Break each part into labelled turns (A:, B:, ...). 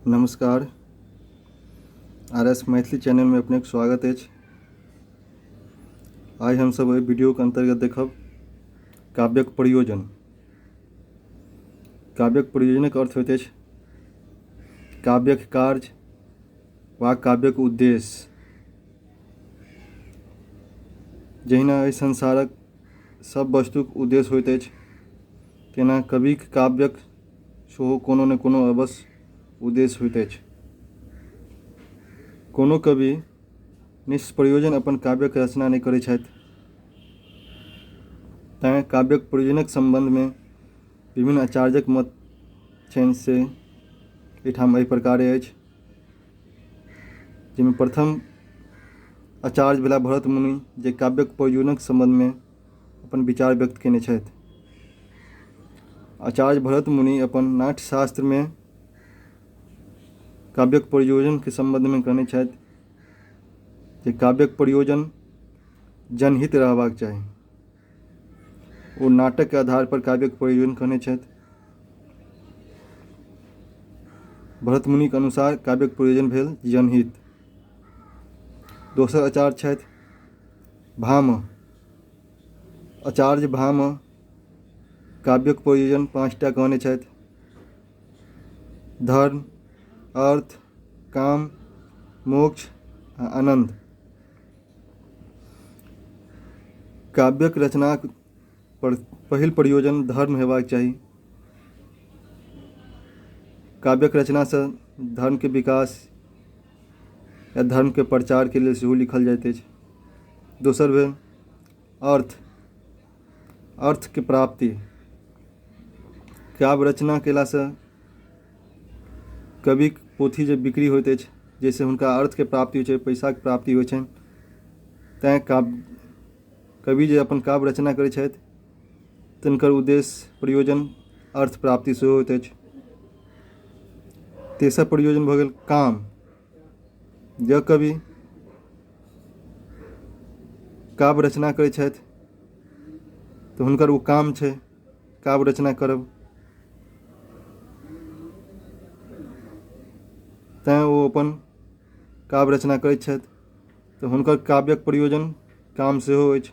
A: नमस्कार। RS Maithili channel में अपने स्वागत है। आज हम सब वीडियो के अंतर्गत देखब काव्यक प्रयोजन। काव्यक प्रयोजनक अर्थ होइत अछि काव्यक कार्य वा काव्यक उद्देश्य। जहिना एहि संसारक सब वस्तुक उद्देश्य होइत अछि, तेना कविक काव्यक सेहो कोनो न कोनो अवश्य उद्देश्य होइत अछि। कोनो कवि निष्प्रयोजन अपन काव्यक रचना नहीं करैत छथि, तैं काव्यक प्रयोजनक संबंध में विभिन्न आचार्यक मत छनि से एहिठाम एहि प्रकार अछि, जिसमें प्रथम आचार्य भेला भरत मुनि, जे काव्यक प्रयोजनक संबंध में अपन विचार व्यक्त केने छथि। आचार्य भरत मुनि अपन नाट्यशास्त्र में काव्यक प्रयोजन के संबंध में कहने छथि जे काव्यक प्रयोजन जनहित रहबाक चाही। वो नाटक के आधार पर काव्यक प्रयोजन कहने छथि। भरत मुनि के अनुसार काव्यक प्रयोजन भेल जनहित। दोसर आचार्य छथि भामह। आचार्य भामह काव्यक प्रयोजन 5टा कहने छथि। धर्म, अर्थ, काम, मोक्ष आ आनंद। काव्यक रचनाक पहिल प्रयोजन धर्म हेबाक चाही। काव्यक रचना से धर्म के विकास या धर्म के प्रचार के लिए सेहो लिखल जाइत अछि। दोसर भेल अर्थ, अर्थ के प्राप्ति। काव्य रचना केला से कविक पोथी जे बिक्री होइत अछि, जैसे हुनका अर्थ के प्राप्ति होइ छै, पैसा के प्राप्ति होइ छनि, तैं कवि जे अपन काव्य रचना करै छथि तिनकर उद्देश्य प्रयोजन अर्थ प्राप्ति सेहो होइत अछि। तेसर प्रयोजन भऽ गेल काम। जँ कवि काव्य रचना करै छथि तऽ हुनकर ओ काम छै काव्य रचना करब, तैं ओ अपन काव्य रचना करैत छथि तऽ हुनकर काव्यक प्रयोजन काम सेहो अछि।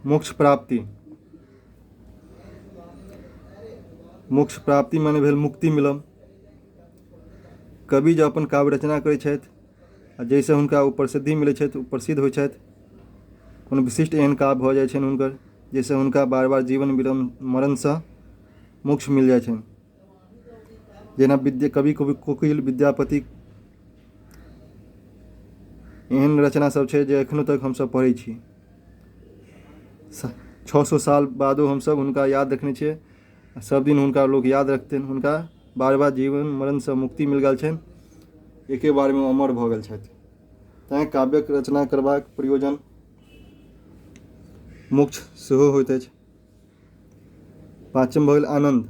A: मोक्ष प्राप्ति। मोक्ष प्राप्ति माने भेल मुक्ति मिलब। कवि जब अपन काव्य रचना करैत छथि आ जैसे हुनका ओ प्रसिद्धि मिलैत छथि, ओ प्रसिद्ध होइत छथि, कोनो विशिष्ट एहन काव्य भऽ जाइ छनि हुनकर, जैसे हुनका बार बार जीवन मरणसँ मोक्ष मिल जाइ छनि। जेना कवि कोकिल विद्यापति एहन रचना सब छै जे एखनो तक हमसब पढ़ै छी। 600 साल बादो हमसब हुनका याद रखने छियै। सब दिन हुनका लोग याद रखते, हुनका बार बार जीवन मरण से मुक्ति मिल गेल छनि, एके बार में अमर भऽ गेल छथि। तैं काव्यक रचना करबाक प्रयोजन मोक्ष सेहो होइत अछि। पाँचम भऽ गेल आनंद।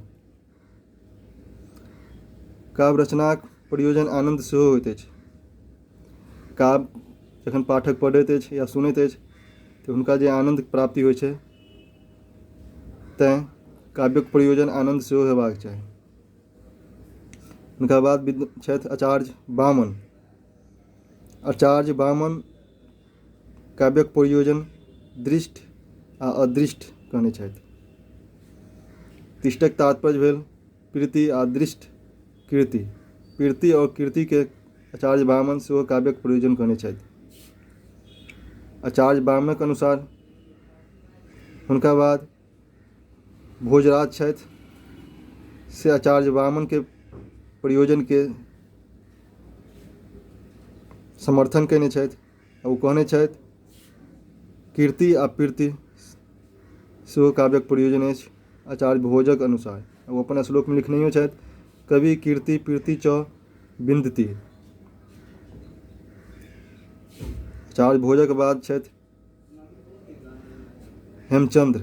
A: काव्य रचनाक प्रयोजन आनंद सेहो होइत अछि। काव्य जखन पाठक पढ़ैत अछि या सुनैत अछि तऽ हुनका जे आनंद प्राप्ति होइ छै, तैं काव्यक प्रयोजन आनंद सेहो हेबाक चाही। हुनका बाद छथि आचार्य वामन। आचार्य वामन काव्यक प्रयोजन दृष्ट आ अदृष्ट कहने छथि। दृष्टक तात्पर्य भेल प्रीति आ दृष्ट कीर्ति। प्रीति और कीर्ति के आचार्य वामन सेहो काव्यक प्रयोजन कहने छथि। आचार्य वामनक अनुसार हुनका बाद भोजराज छथि, से आचार्य वामन के प्रयोजन के समर्थन केने छथि। ओ कहने छथि कीर्ति आ प्रीति सेहो काव्यक प्रयोजन अछि आचार्य भोजक अनुसार। वो अपन श्लोक में लिखने छथि कवि कीर्ति प्रीति च विन्दति। आचार्य भोजक बाद छथि हेमचंद्र।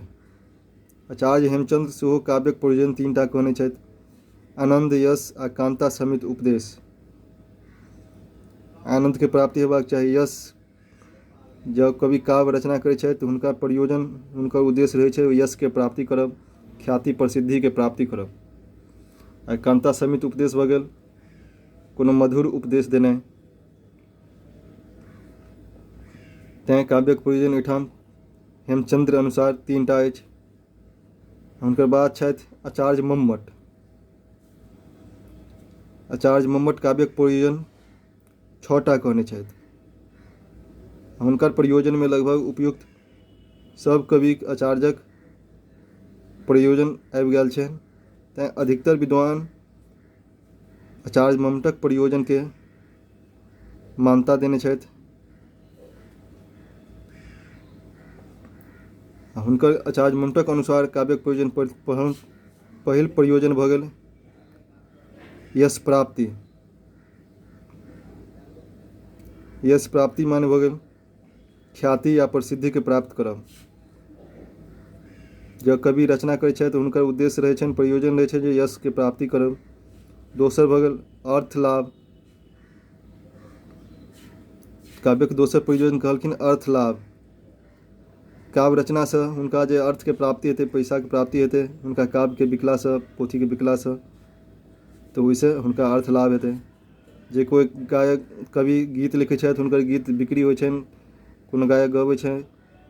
A: आचार्य हेमचंद्र सेहो काव्यक प्रयोजन 3टा कहने छथि। आनंद, यश आ कांता समित उपदेश। आनंद के प्राप्ति हेबाक चाही। यश, जब कवि काव्य रचना करै छथि तऽ हुनका प्रयोजन, हुनकर उद्देश्य रहै छै यश के प्राप्ति करब, ख्याति प्रसिद्धि के प्राप्ति करब। आ कांता समित उपदेश भऽ गेल कोनो मधुर उपदेश देनाइ। तैँ काव्यक प्रयोजन एहिठाम हेमचंद्र अनुसार 3टा अछि। हुनकर बाद छथि आचार्य मम्मट। आचार्य मम्मट काव्यक प्रयोजन 6टा कहने छथि। हुनकर प्रयोजन में लगभग उपयुक्त सब कविक आचार्यक प्रयोजन आबि गेल छै। तैँ अधिकतर विद्वान आचार्य मम्मटक प्रयोजन के मान्यता देने छथि। हुनकर आचार्य मम्मटक अनुसार काव्यक प्रयोजन पहिल प्रयोजन भऽ गेल यश प्राप्ति। यश प्राप्ति माने भऽ गेल ख्याति या प्रसिद्धि के प्राप्त करब। जब कवि रचना करै छथि हुनकर उद्देश्य रहै छनि, प्रयोजन रहै छै जे यश के प्राप्ति करब। दोसर भऽ गेल अर्थ लाभ। काव्यक दोसर प्रयोजन कहलखिन अर्थ लाभ। काव्य रचना से हुनका जे अर्थ के प्राप्ति हेतै, पैसा के प्राप्ति हेतै, हुनका काव्य के बिकला से, पोथी के बिकला से, तो ओहिसे हुनका अर्थ लाभ हेतै। जे कोई गायक कवि गीत लिखै छथि, हुनकर गीत बिक्री होइ छनि, कोनो गायक गबै छै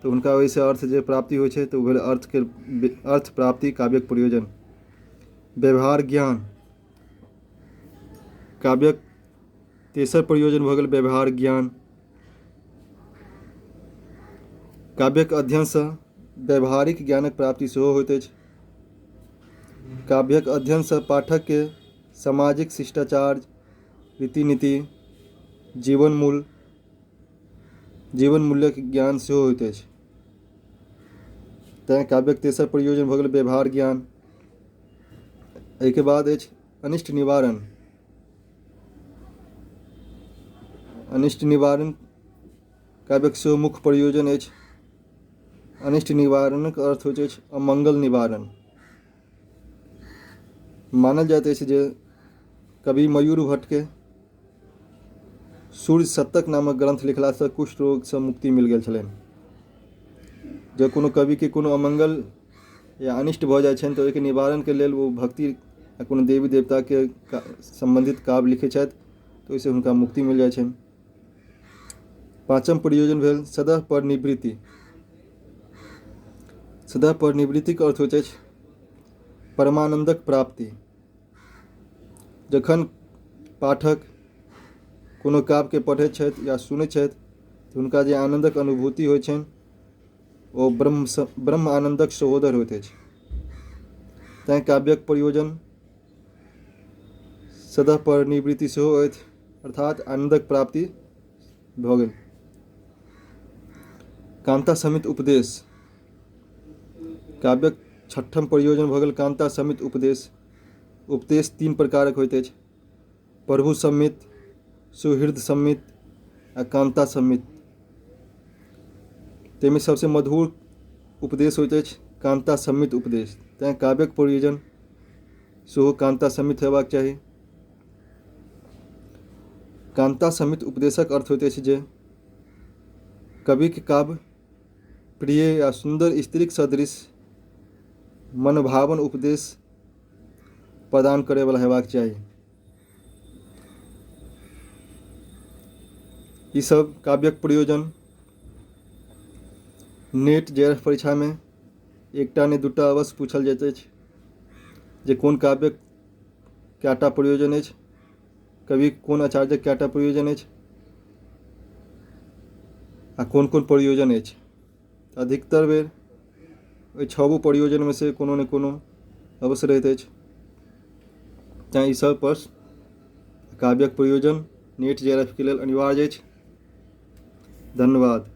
A: तो हुनका ओहिसे अर्थ जे प्राप्ति होइ छै तो भेल अर्थ प्राप्ति काव्यक प्रयोजन। व्यवहार ज्ञान। काव्यक तेसर प्रयोजन भऽ गेल व्यवहार ज्ञान। काव्यक अध्ययन से व्यवहारिक ज्ञानक प्राप्ति सेहो होइत अछि। काव्यक अध्ययन से पाठक के सामाजिक शिष्टाचार, रीति नीति, जीवन मूल्यक ज्ञान सेहो होइत अछि। तैँ काव्यक तेसर प्रयोजन भऽ गेल व्यवहार ज्ञान। एहिके बाद अछि अनिष्ट निवारण। अनिष्ट निवारण काव्यक सेहो मुख्य प्रयोजन अछि। अनिष्ट निवारणक अर्थ होइत अछि अमंगल निवारण। मानल जाइत अछि जे कवि मयूर भट्ट के सूर्य शतक नामक ग्रंथ लिखला से कुष्ठ रोग से मुक्ति मिल गेल छलनि। जब कोनो कवि के कोनो अमंगल या अनिष्ट भऽ जाइ छनि तो ओहिके निवारण के लेल वो भक्ति या कोनो देवी देवता के संबंधित काव्य लिखै छथि तो ओहिसे हुनका मुक्ति मिल जाइ छनि। पाँचम प्रयोजन भेल सदा पर निवृत्ति। सदा पर निवृत्ति के अर्थ होइत अछि परमानंदक प्राप्ति। जखन पाठक कोनो काव्य के पढ़ैत छथि या सुनैत छथि तो हुनका जे आनंदक अनुभूति होइ छनि ओ ब्रह्म आनंदक सहोदर होइत अछि। तैँ काव्यक प्रयोजन सदा पर निवृत्ति सेहो अछि, अर्थात आनंदक प्राप्ति भऽ गेल। कांता समित उपदेश। काव्यक छठम प्रयोजन भऽ गेल कांता समित उपदेश। उपदेश 3 प्रकारक होइत अछि, प्रभु सम्मित, सुहृद सम्मित आ कांता सम्मित। ताहिमे सबसे मधुर उपदेश होइत अछि कांता सम्मित उपदेश। तैँ काव्यक प्रयोजन सेहो कांता सम्मित हेबाक चाही। कांता सम्मित उपदेशक अर्थ होइत अछि जे कवि के काव्य प्रिय या सुंदर स्त्रीक सदृश मनभावन उपदेश प्रदान करे वाला हेबाक चाही। ई सब काव्यक प्रयोजन नेट जेआरएफ परीक्षा में एकटा ने दूटा अवश्य पूछल जाइत अछि जे कोन काव्यक कएटा प्रयोजन अछि, कवि कोन आचार्यक कएटा प्रयोजन अछि आ कोन कोन प्रयोजन अछि। अधिकतर बेर ओहि 6 प्रयोजन में से कोनो ने कोनो अवश्य रहैत अछि। तैँ ई सब प्रश्न काव्यक प्रयोजन नेट जेआरएफ के लेल अनिवार्य अछि। धन्यवाद।